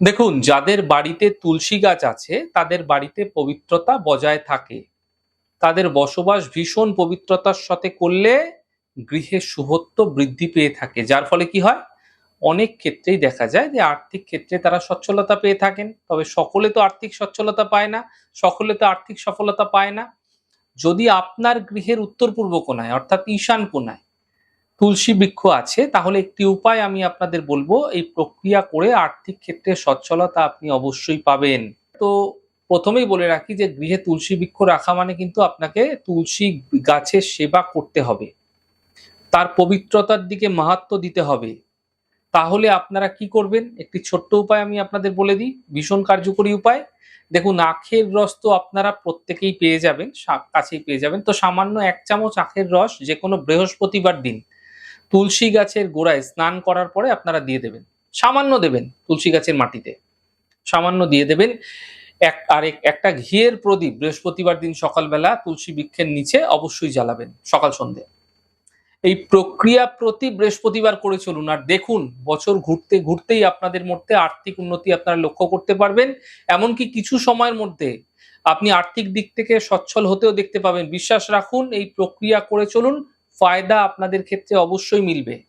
দেখুন, যাদের বাড়িতে তুলসী গাছ আছে তাদের বাড়িতে পবিত্রতা বজায় থাকে। তাদের বসবাস ভীষণ পবিত্রতার সাথে করলে গৃহে শুভত্ব বৃদ্ধি পেয়ে থাকে। যার ফলে কি হয়? অনেক ক্ষেত্রেই দেখা যায় যে আর্থিক ক্ষেত্রে তারা সচ্ছলতা পেয়ে থাকেন। তবে সকলে তো আর্থিক সচ্ছলতা পায় না, সকলে তো আর্থিক সফলতা পায় না। যদি আপনার গৃহের উত্তর-পূর্ব কোণায় অর্থাৎ ঈশান কোণায় তুলসী বৃক্ষ আছে, তাহলে একটি উপায় আমি আপনাদের বলব, এই প্রক্রিয়া করে আর্থিক ক্ষেত্রে সচ্ছলতা আপনি অবশ্যই পাবেন। তো প্রথমেই বলে রাখি যে গৃহে তুলসী বৃক্ষ রাখা মানে কিন্তু আপনাকে তুলসী গাছের সেবা করতে হবে। তার পবিত্রতার দিকে মাহাত্ম্য দিতে হবে। তাহলে আপনারা কি করবেন? একটি ছোট্ট উপায় আমি আপনাদের বলে দিই, ভীষণ কার্যকরী উপায়। দেখুন, আখের রস তো আপনারা প্রত্যেকেই পেয়ে যাবেন, কাছেই পেয়ে যাবেন। তো সামান্য ১ চামচ আখের রস যেকোনো বৃহস্পতিবার দিন তুলসী গাছের গোড়ায় স্নান করার পরে আপনারা দিয়ে দেবেন। সামান্য দেবেন তুলসী গাছের মাটিতে। সামান্য দিয়ে দেবেন। একটা ঘিয়ের প্রদীপ বৃহস্পতিবার দিন সকালবেলা তুলসী বৃক্ষের নিচে অবশ্যই জ্বালাবেন সকাল সন্ধ্যে। এই প্রক্রিয়া প্রতি বৃহস্পতিবার করে চলুন, আর দেখুন বছর ঘুরতে ঘুরতেই আপনাদের মধ্যে আর্থিক উন্নতি আপনারা লক্ষ্য করতে পারবেন। এমনকি কিছু সময়ের মধ্যে আপনি আর্থিক দিক থেকে সচ্ছল হতেও দেখতে পাবেন। বিশ্বাস রাখুন, এই প্রক্রিয়া করে চলুন, ফায়দা আপনাদের ক্ষেত্রে অবশ্যই মিলবে।